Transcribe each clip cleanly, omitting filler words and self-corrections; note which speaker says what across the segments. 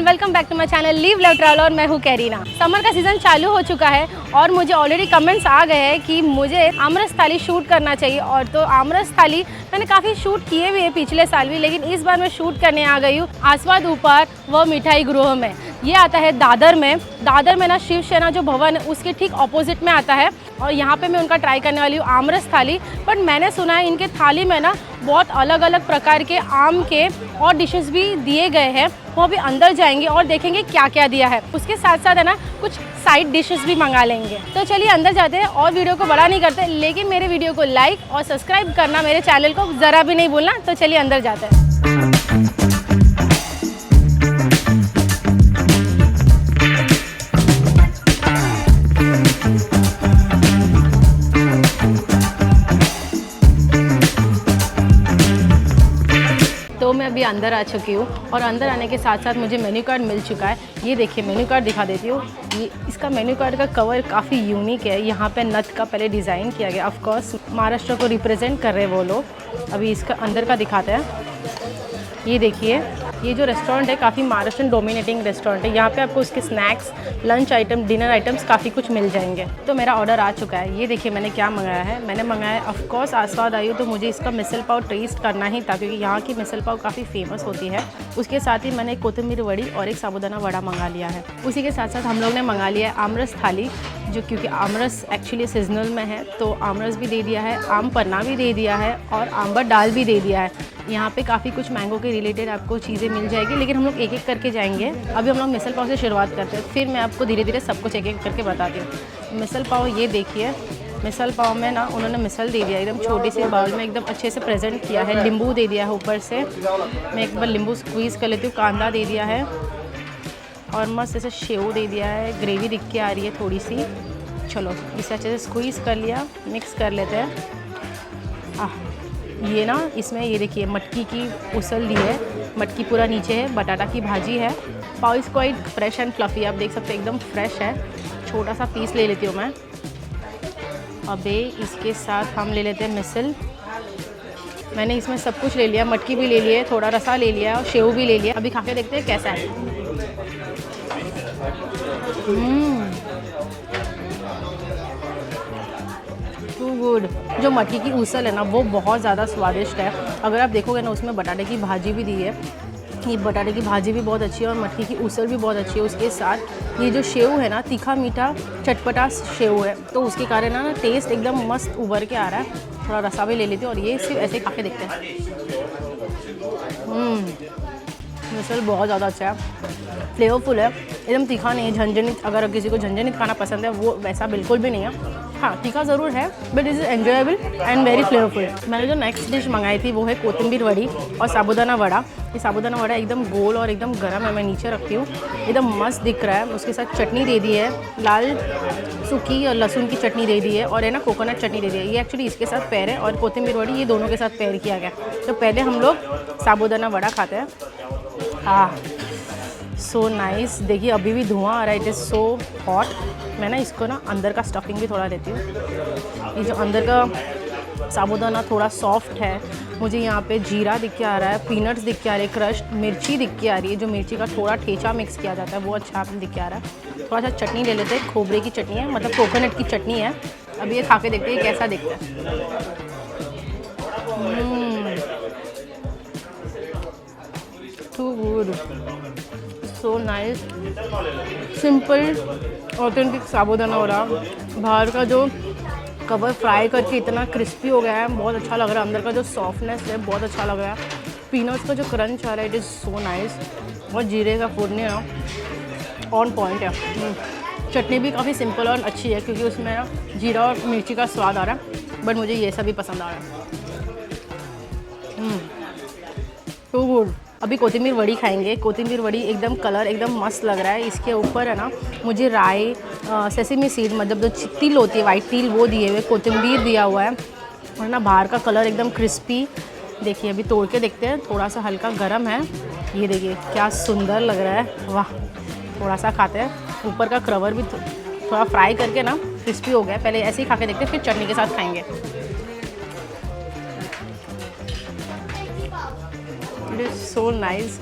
Speaker 1: Welcome back to my channel live love travel और मैं हूँ कैरीना। समर का सीज़न चालू हो चुका है और मुझे ऑलरेडी कमेंट्स आ गए हैं कि मुझे आमरस थाली शूट करना चाहिए। और तो आमरस थाली मैंने काफ़ी शूट किए हुए हैं पिछले साल भी, लेकिन इस बार मैं शूट करने आ गई हूँ आस्वाद ऊपर व मिठाई गृह में। ये आता है दादर में ना शिव सेना जो भवन है उसके ठीक ऑपोजिट में आता है। और यहाँ पे मैं उनका ट्राई करने वाली हूँ आमरस थाली। बट मैंने सुना है इनके थाली में ना बहुत अलग अलग प्रकार के आम के और डिशेस भी दिए गए हैं। वो अभी अंदर जाएंगे और देखेंगे क्या क्या दिया है। उसके साथ साथ है ना कुछ साइड डिशेस भी मंगा लेंगे। तो चलिए अंदर जाते हैं और वीडियो को बड़ा नहीं करते, लेकिन मेरे वीडियो को लाइक और सब्सक्राइब करना मेरे चैनल को ज़रा भी नहीं भूलना। तो चलिए अंदर जाते हैं। तो मैं अभी अंदर आ चुकी हूँ और अंदर आने के साथ साथ मुझे मेन्यू कार्ड मिल चुका है। ये देखिए मेन्यू कार्ड दिखा देती हूँ। ये इसका मेन्यू कार्ड का कवर काफ़ी यूनिक है। यहाँ पे नथ का पहले डिज़ाइन किया गया। ऑफ कोर्स महाराष्ट्र को रिप्रेजेंट कर रहे हैं वो लोग। अभी इसका अंदर का दिखाते हैं। ये देखिए ये जो रेस्टोरेंट है काफ़ी महाराष्ट्रन डोमिनेटिंग रेस्टोरेंट है। यहाँ पे आपको उसके snacks, lunch item, dinner items काफ़ी कुछ मिल जाएंगे। तो मेरा ऑर्डर आ चुका है। ये देखिए मैंने क्या मंगाया है। मैंने मंगाया है ऑफकोर्स आस्वाद आई हूँ तो मुझे इसका मिसल पाव टेस्ट करना ही था, क्योंकि यहाँ की मिसल पाव काफ़ी फेमस होती है। उसके साथ ही मैंने एक कोथिंबीर वड़ी और एक साबूदाना वड़ा मंगा लिया है। उसी के साथ साथ हम लोग ने मंगा लिया है आमरस थाली, जो क्योंकि आमरस एक्चुअली सीजनल में है तो आमरस भी दे दिया है, आम पन्ना भी दे दिया है और आंबर दाल भी दे दिया है। यहाँ पे काफ़ी कुछ मैंगो के रिलेटेड आपको चीज़ें मिल जाएगी, लेकिन हम लोग एक एक करके जाएंगे। अभी हम लोग मिसल पाव से शुरुआत करते हैं, फिर मैं आपको धीरे धीरे सब कुछ एक एक करके बताती हूँ। मिसल पाव ये देखिए, मिसल पाव में ना उन्होंने मिसल दे दिया एकदम छोटी सी बाउल में, एकदम अच्छे से प्रेजेंट किया है। नींबू दे दिया है ऊपर से। मैं एक बार नींबू स्क्वीज़ कर लेती हूँ। कांदा दे दिया है और मस्त ऐसे सेव दे दिया है। ग्रेवी दिख के आ रही है थोड़ी सी। चलो इसे अच्छे से स्क्वीज़ कर लिया, मिक्स कर लेते हैं। ये ना इसमें ये देखिए मटकी की उसल दी है। मटकी पूरा नीचे है, बटाटा की भाजी है। Pav is quite fresh and fluffy, आप देख सकते हैं एकदम फ्रेश है। छोटा सा पीस ले लेती हूँ मैं। अबे इसके साथ हम ले लेते हैं मिसल। मैंने इसमें सब कुछ ले लिया, मटकी भी ले लिया है, थोड़ा रसा ले लिया और सेव भी ले लिया। अभी खा के देखते हैं कैसा है। Too good. जो मटकी की उसल है ना वो बहुत ज़्यादा स्वादिष्ट है। अगर आप देखोगे ना उसमें बटाटे की भाजी भी दी है। ये बटाटे की भाजी भी बहुत अच्छी है और मटकी की उसल भी बहुत अच्छी है। उसके साथ ये जो सेव है ना तीखा मीठा चटपटा सेव है, तो उसके कारण ना टेस्ट एकदम मस्त उभर के आ रहा है। थोड़ा रसा भी ले लेती हूँ और ये सिर्फ ऐसे खा के देखते हैं। मिसल बहुत ज़्यादा अच्छा है, फ्लेवरफुल है, एकदम तीखा नहीं है, झंझनित। अगर किसी को झंझनित खाना पसंद है वो वैसा बिल्कुल भी नहीं है। हाँ तीखा ज़रूर है but is enjoyable and very flavourful. मैंने जो नेक्स्ट डिश मंगाई थी वो है कोथिंबीर वड़ी और साबूदाना वड़ा। ये साबूदाना वड़ा एकदम गोल और एकदम गर्म है। मैं नीचे रखती हूँ, एकदम मस्त दिख रहा है। उसके साथ चटनी दे दी है, लाल सूखी और लहसुन की चटनी दे दी है और है ना कोकोनट चटनी दे दी है। ये एक्चुअली इसके साथ पेयर है और कोथिंबीर वड़ी ये दोनों के साथ पेयर किया गया। तो पहले हम लोग साबूदाना वड़ा खाते हैं। So nice. देखिए अभी भी धुआं आ रहा है, इट इज़ सो हॉट। मैं ना इसको ना अंदर का स्टफिंग भी थोड़ा देती हूँ। ये जो अंदर का साबूदाना थोड़ा सॉफ्ट है। मुझे यहाँ पे जीरा दिख के आ रहा है, पीनट्स दिख के आ रहे हैं, क्रश्ड मिर्ची दिख के आ रही है। जो मिर्ची का थोड़ा ठेचा मिक्स किया जाता है वो अच्छा दिख के आ रहा है। थोड़ा सा चटनी ले लेते हैं, खोबरे की चटनी है, मतलब कोकोनट की चटनी है। अभी ये खा के देखते हैं कैसा दिखता है। Too good, so nice, simple authentic sabudana vada. बाहर का जो कवर फ्राई करके इतना क्रिस्पी हो गया है, बहुत अच्छा लग रहा है। अंदर का जो सॉफ्टनेस है बहुत अच्छा लग रहा है। पीनट्स का जो क्रंच आ रहा है इट इज़ सो नाइस। और जीरे का फूडने ऑन पॉइंट है। चटनी भी काफ़ी सिंपल और अच्छी है क्योंकि उसमें ना जीरा और मिर्ची का स्वाद आ रहा है, बट मुझे ये सब भी पसंद आ रहा है। Too good. अभी कोथिंबीर वड़ी खाएंगे। कोथिंबीर वड़ी एकदम कलर एकदम मस्त लग रहा है। इसके ऊपर है ना मुझे राई, सेसमी सीड, मतलब जो तिल होती है वाइट तिल वो दिए हुए, कोथिंबीर दिया हुआ है, और ना बाहर का कलर एकदम क्रिस्पी। देखिए अभी तोड़ के देखते हैं, थोड़ा सा हल्का गर्म है। ये देखिए क्या सुंदर लग रहा है, वाह। थोड़ा सा खाते हैं, ऊपर का कवर भी थोड़ा फ्राई करके ना क्रिस्पी हो गया। पहले ऐसे ही खा के देखते हैं, फिर चटनी के साथ खाएंगे। It is so nice,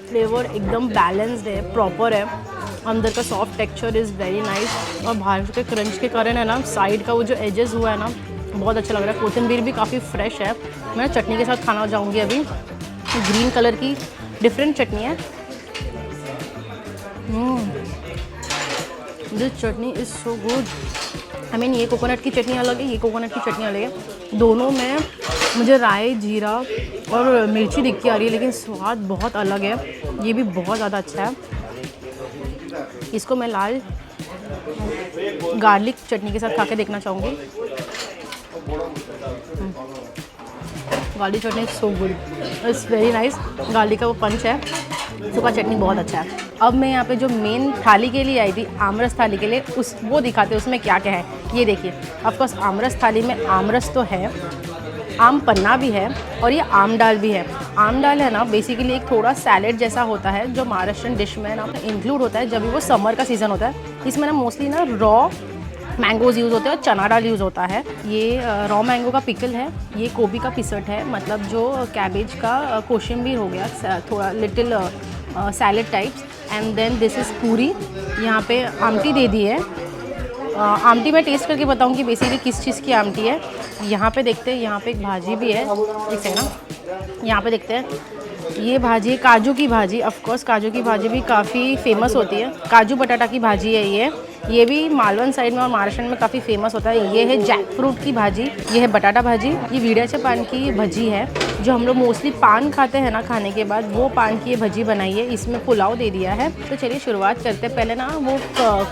Speaker 1: flavour एकदम बैलेंस्ड है, प्रॉपर है। अंदर का soft texture is very nice, और बाहर के क्रंच के कारण है ना, साइड का वो जो एजेस हुआ है ना, बहुत अच्छा लग रहा है। कोथिंबीर भी काफ़ी फ्रेश है। मैं चटनी के साथ खाना चाहूँगी अभी। ग्रीन कलर की डिफरेंट चटनी है। This chutney is so good. I mean ये कोकोनट की चटनी अलग है, ये कोकोनट की चटनी अलग है। दोनों में मुझे राई, जीरा और मिर्ची दिख के आ रही है, लेकिन स्वाद बहुत अलग है। ये भी बहुत ज़्यादा अच्छा है। इसको मैं लाल गार्लिक चटनी के साथ खा के देखना चाहूँगी। Garlic chutney so good, it's very nice. Garlic का वो पंच है, सूखा चटनी बहुत अच्छा है। अब मैं यहाँ पे जो मेन थाली के लिए आई थी, आमरस थाली के लिए, वो दिखाते हैं उसमें क्या क्या है। ये देखिए, ऑफकोर्स आमरस थाली में आमरस तो है, आम पन्ना भी है, और ये आम दाल भी है। आम दाल है ना बेसिकली एक थोड़ा सैलेड जैसा होता है, जो महाराष्ट्रन डिश में ना इंक्लूड होता है जब भी वो समर का सीज़न होता है। इसमें ना मोस्टली ना रॉ मैंगोज़ यूज़ होते हैं और चना दाल यूज़ होता है। ये रॉ मैंगो का पिकल है, ये गोभी का पिसट है, मतलब जो कैबेज का कोशिम्बीर हो गया, थोड़ा little salad types. And then this is puri. यहाँ पे आमटी दे दी है। आमटी मैं टेस्ट करके बताऊँगी बेसिकली किस चीज़ की आमटी है। यहाँ पे देखते हैं, यहाँ पे एक भाजी भी है, एक सेकंड ना, यहाँ पे देखते हैं। ये भाजी काजू की भाजी, ऑफ कोर्स काजू की भाजी भी काफ़ी फेमस होती है। काजू बटाटा की भाजी है ये भी मालवण साइड में और महाराष्ट्र में काफ़ी फेमस होता है। ये है जैक फ्रूट की भाजी, ये है बटाटा भाजी, ये वीड्याचे पान की भजी है, जो हम लोग मोस्टली पान खाते हैं ना खाने के बाद, वो पान की ये भजी बनाई है। इसमें पुलाव दे दिया है। तो चलिए शुरुआत करते हैं। पहले ना वो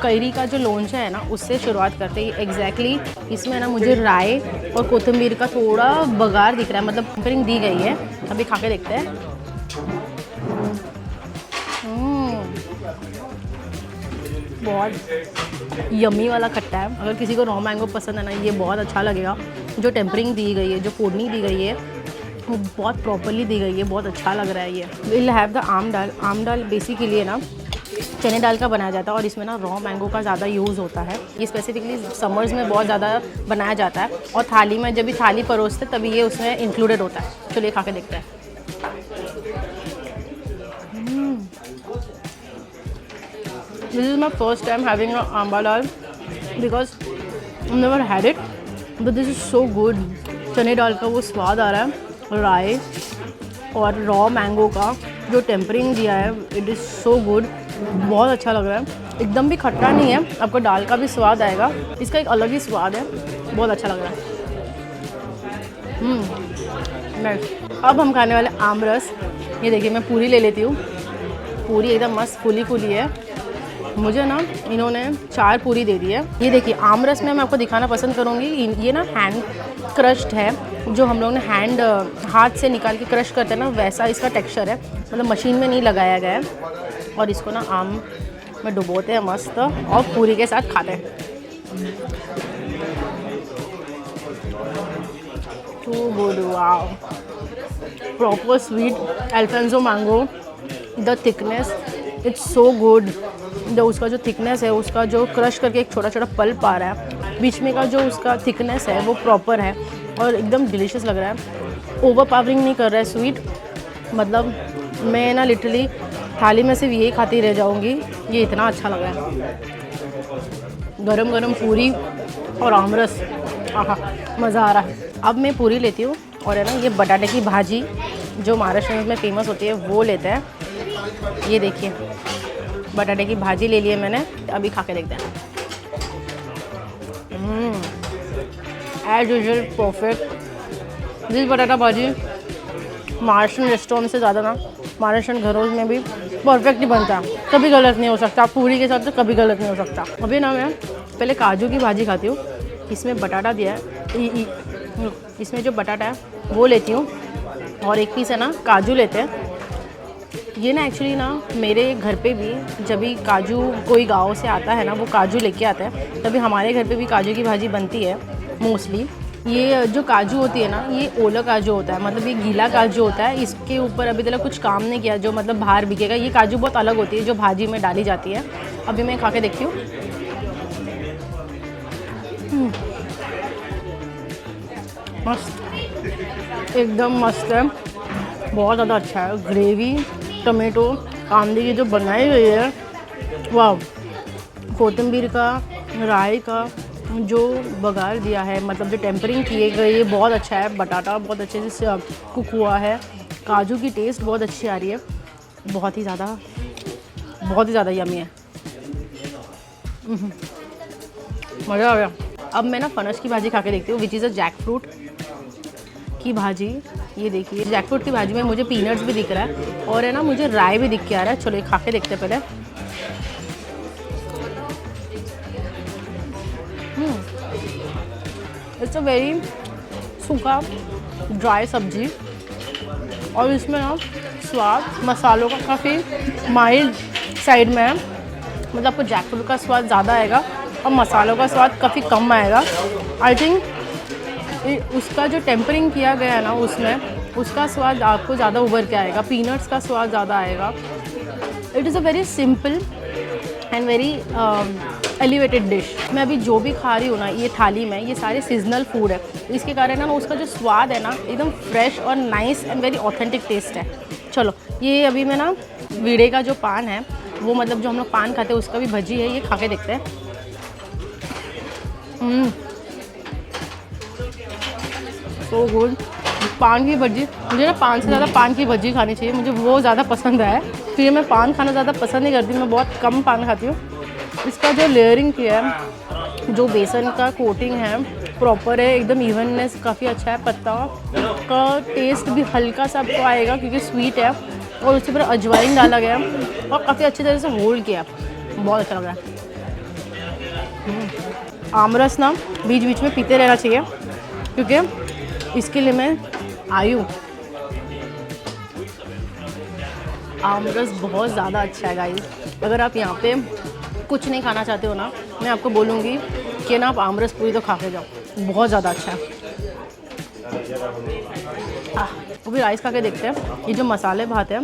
Speaker 1: कैरी का जो लोंचा है ना, उससे शुरुआत करते हैं। एग्जैक्टली इसमें ना मुझे राई और कोथिंबीर का थोड़ा बघार दिख रहा है, मतलब फिलिंग दी गई है। अभी खा के देखते हैं। बहुत यम्मी वाला खट्टा है। अगर किसी को रॉ मैंगो पसंद है ना, ये बहुत अच्छा लगेगा। जो टेम्परिंग दी गई है, जो फोड़नी दी गई है, वो बहुत प्रॉपरली दी गई है, बहुत अच्छा लग रहा है। ये विल हैव द आम दाल। आम दाल बेसिकली है ना चने दाल का बनाया जाता है, और इसमें ना रॉ मैंगो का ज़्यादा यूज़ होता है। ये स्पेसिफिकली समर्स में बहुत ज़्यादा बनाया जाता है, और थाली में जब भी थाली परोसते तभी ये उसमें इंक्लूडेड होता है। चलिए खा के देखते हैं। This is my first time having a amba dal because I've never had it, but this is so good. चने दाल का वो स्वाद आ रहा है, राई और रॉ मैंगो का जो टेम्परिंग दिया है, इट इज़ सो गुड। बहुत अच्छा लग रहा है, एकदम भी खट्टा नहीं है, आपको दाल का भी स्वाद आएगा। इसका एक अलग ही स्वाद है, बहुत अच्छा लग रहा है। नेक्स्ट अब हम खाने वाले आम रस। ये देखिए मैं पूरी ले लेती हूँ। पूरी एकदम मस्त फूली फूली है। मुझे ना इन्होंने 4 पूरी दे दी है। ये देखिए आम रस में मैं आपको दिखाना पसंद करूँगी। ये ना हैंड क्रश्ड है, जो हम लोग ने हाथ से निकाल के क्रश करते हैं ना, वैसा इसका टेक्सचर है, मतलब मशीन में नहीं लगाया गया है। और इसको ना आम में डुबोते हैं मस्त, और पूरी के साथ खाते हैं। Too good, wow, proper sweet Alphonso mango. The thickness it's so good. जो उसका जो थिकनेस है, उसका जो क्रश करके एक छोटा छोटा पल्प आ रहा है, बीच में का जो उसका थिकनेस है वो प्रॉपर है, और एकदम डिलीशियस लग रहा है। ओवर पावरिंग नहीं कर रहा है स्वीट, मतलब मैं ना लिटरली थाली में सिर्फ यही खाती रह जाऊंगी। ये इतना अच्छा लग रहा है। गरम गरम पूरी और आमरस, आहा मज़ा आ रहा है। अब मैं पूरी लेती हूँ, और है ना ये बटाटे की भाजी जो महाराष्ट्र में फेमस होती है वो लेते हैं। ये देखिए बटाटे की भाजी ले ली है मैंने। अभी खा के देखते हैं। As usual perfect. दिस बटाटा भाजी महाराष्ट्र रेस्टोरेंट से ज़्यादा ना महाराष्ट्र घरों में भी परफेक्ट ही बनता है, कभी गलत नहीं हो सकता। पूरी के साथ तो कभी गलत नहीं हो सकता। अभी ना मैं पहले काजू की भाजी खाती हूँ। इसमें बटाटा दिया है, इसमें जो बटाटा है वो लेती हूँ, और एक पीस है ना काजू लेते हैं। ये ना एक्चुअली ना मेरे घर पे भी जब भी काजू कोई गांव से आता है ना, वो काजू लेके आता है, तभी हमारे घर पे भी काजू की भाजी बनती है मोस्टली। ये जो काजू होती है ना, ये ओला काजू होता है, मतलब ये गीला काजू होता है। इसके ऊपर अभी तक कुछ काम नहीं किया जो मतलब बाहर बिकेगा। ये काजू बहुत अलग होती है जो भाजी में डाली जाती है। अभी मैं खा के देखती हूँ। मस्त, एकदम मस्त है, बहुत ज़्यादा अच्छा है। ग्रेवी टमेटो कांदे की जो बनाई गई है, वाह। कोथिंबीर का, राई का जो बघार दिया है, मतलब जो टेम्परिंग किए गए, ये बहुत अच्छा है। बटाटा बहुत अच्छे से कुक हुआ है। काजू की टेस्ट बहुत अच्छी आ रही है, बहुत ही ज़्यादा यमी है। मज़ा आ गया। अब मैं ना फनस की भाजी खा के देखती हूँ, which is a jackfruit की भाजी। ये देखिए, जैक फ्रूट की भाजी में मुझे पीनट्स भी दिख रहा है और है ना मुझे राई भी दिख के आ रहा है। चलो ये खा के देखते हैं पहले। इट्स अ वेरी सूखा ड्राई सब्जी और इसमें ना स्वाद मसालों का काफ़ी माइल्ड साइड में है। मतलब आपको जैक फ्रूट का स्वाद ज़्यादा आएगा और मसालों का स्वाद काफ़ी कम आएगा। आई थिंक उसका जो टेम्परिंग किया गया है ना, उसमें उसका स्वाद आपको ज़्यादा उभर के आएगा। पीनट्स का स्वाद ज़्यादा आएगा। It is a very simple and very elevated dish. मैं अभी जो भी खा रही हूँ ना ये थाली में, ये सारे सीजनल फूड है। इसके कारण ना उसका जो स्वाद है ना एकदम फ्रेश और nice and very authentic taste है। चलो ये अभी मैं ना वीड़े का जो पान है, वो मतलब जो हम लोग पान खाते हैं उसका भी भजी है, ये खा के देखते हैं। So good. पान की भजी, मुझे ना पान से ज़्यादा पान की भजी खानी चाहिए, मुझे वो ज़्यादा पसंद है। फिर मैं पान खाना ज़्यादा पसंद नहीं करती, मैं बहुत कम पान खाती हूँ। इसका जो लेयरिंग किया है, जो बेसन का कोटिंग है प्रॉपर है, एकदम इवननेस काफ़ी अच्छा है। पत्ता का टेस्ट भी हल्का सा आपको आएगा क्योंकि स्वीट है और उसके ऊपर अजवाइन डाला गया और काफ़ी अच्छी तरह से होल्ड किया, बहुत अच्छा लग रहा है। आमरस ना बीच बीच में पीते रहना चाहिए क्योंकि इसके लिए मैं आई हूँ। आमरस बहुत ज़्यादा अच्छा है गाइस। अगर आप यहाँ पे कुछ नहीं खाना चाहते हो ना, मैं आपको बोलूँगी कि ना आप आमरस पूरी तो खा के जाओ, बहुत ज़्यादा अच्छा है। अभी राइस खा के देखते हैं। ये जो मसाले भात है,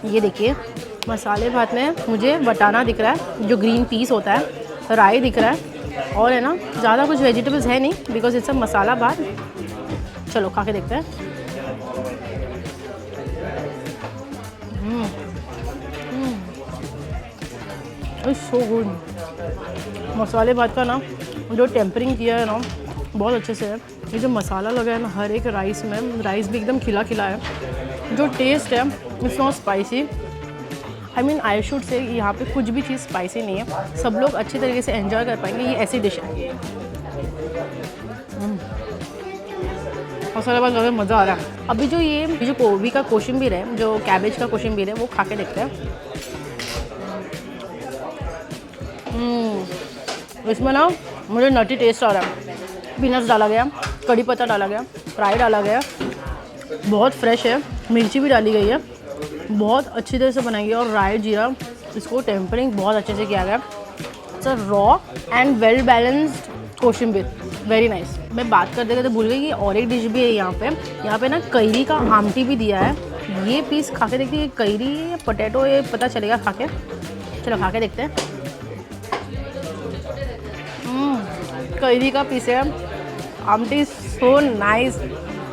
Speaker 1: ये देखिए मसाले भात में मुझे बटाना दिख रहा है जो ग्रीन पीस होता है, राई दिख रहा है और है ना ज़्यादा कुछ वेजिटेबल्स है नहीं बिकॉज इट्स अ मसाला भात। चलो खा के देखते हैं। So good. मसाले भात का ना जो टेम्परिंग किया है ना बहुत अच्छे से है। ये जो मसाला लगा है ना हर एक राइस में, राइस भी एकदम खिला खिला है। जो टेस्ट है it's not spicy. I mean I should say यहाँ पे कुछ भी चीज़ स्पाइसी नहीं है, सब लोग अच्छी तरीके से एंजॉय कर पाएंगे। ये ऐसी डिश है। मसाला भात ज़्यादा मज़ा आ रहा है। अभी जो ये जो गोभी का कोशिम्बीर है, जो कैबेज का कोशिम्बीर है, वो खा के देखते हैं। इसमें ना मुझे नटी टेस्ट आ रहा है। पीनट्स डाला गया, कड़ी पत्ता डाला गया, फ्राई डाला गया, बहुत फ्रेश है, मिर्ची भी डाली गई है, बहुत अच्छी तरह से बनाई गई और राई जीरा इसको टेम्परिंग बहुत अच्छे से किया गया। It's a raw and well balanced koshimbir, very nice. मैं बात करते करते भूल गई कि और एक डिश भी है यहाँ पे ना कैरी का आमटी भी दिया है। ये पीस खा के देखते हैं कैरी या पोटैटो, ये पता चलेगा खा के। चलो खा के देखते हैं। कैरी का पीस है, आमटी सो नाइस।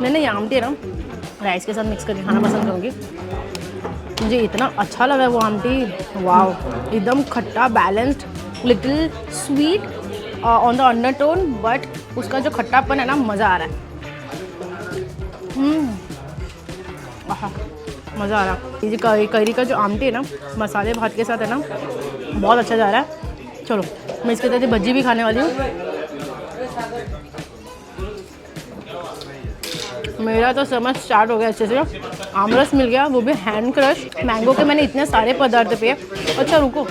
Speaker 1: मैंने ये आमटी है ना राइस के साथ मिक्स करके खाना पसंद करूँगी, मुझे इतना अच्छा लगा वो आमटी। वाओ, एकदम खट्टा, balanced, little sweet on the undertone, but उसका जो खट्टापन है ना मज़ा आ रहा है। मज़ा आ रहा। ये जो कैरी का जो आमटी है ना मसाले भात के साथ है ना बहुत अच्छा जा रहा है। चलो मैं इसके साथ भज्जी भी खाने वाली हूँ। मेरा तो समझ स्टार्ट हो गया अच्छे से। आमरस मिल गया, वो भी हैंड क्रश। मैंगो के मैंने इतने सारे पदार्थ पिए। अच्छा रुको,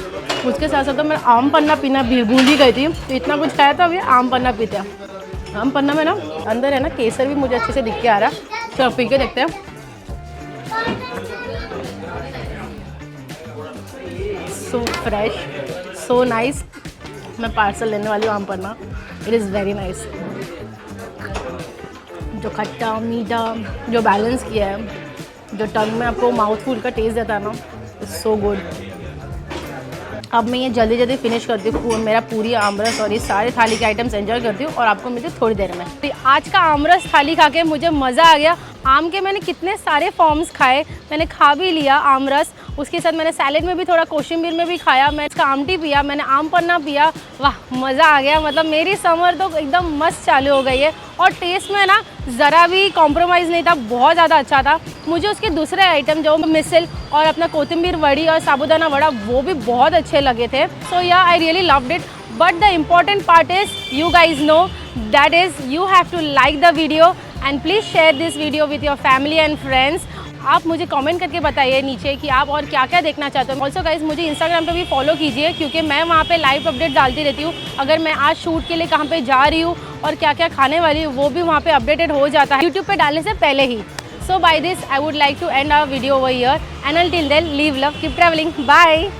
Speaker 1: उसके साथ साथ तो मैं आम पन्ना पीना भूल ही गई थी, तो इतना कुछ खाया था, अभी आम पन्ना पीते हैं। आम पन्ना में ना अंदर है ना केसर भी मुझे अच्छे से दिख के आ रहा है। चलो पी के देखते हैं। So fresh, so nice. मैं पार्सल लेने वाली हूँ aam panna. It is very nice. जो खट्टा मीठा जो बैलेंस किया है, जो टंग में आपको माउथफुल का टेस्ट देता है ना, सो गुड। अब मैं ये जल्दी जल्दी फिनिश करती हूँ मेरा पूरी आमरस और ये सारे थाली के आइटम्स एंजॉय करती हूँ और आपको मिलती हूँ थोड़ी देर में। तो आज का आमरस थाली खा के मुझे मज़ा आ गया। आम के मैंने कितने सारे फॉर्म्स खाए, मैंने खा भी लिया आमरस, उसके साथ मैंने सैलेड में भी थोड़ा कोशिम्बीर में भी खाया, मैं इसका आमटी पिया, मैंने आम पन्ना पिया। वाह मज़ा आ गया। मतलब मेरी समर तो एकदम मस्त चालू हो गई है और टेस्ट में ना ज़रा भी कॉम्प्रोमाइज़ नहीं था, बहुत ज़्यादा अच्छा था। मुझे उसके दूसरे आइटम जो मिसल और अपना कोथिंबीर वड़ी और साबूदाना वड़ा वो भी बहुत अच्छे लगे थे। So yeah I really loved it. But the important part is you guys know that is you have to like the video and please share this video with your family and friends. आप मुझे comment करके बताइए नीचे कि आप और क्या क्या देखना चाहते हो। ऑल्सो गाइज मुझे इंस्टाग्राम पे भी फॉलो कीजिए क्योंकि मैं वहाँ पे लाइव अपडेट डालती रहती हूँ। अगर मैं आज शूट के लिए कहाँ पे जा रही हूँ और क्या क्या खाने वाली हूँ वो भी वहाँ पे अपडेटेड हो जाता है यूट्यूब पे डालने से पहले ही। So by this I would like to end our video over here and until then leave love, keep traveling, bye।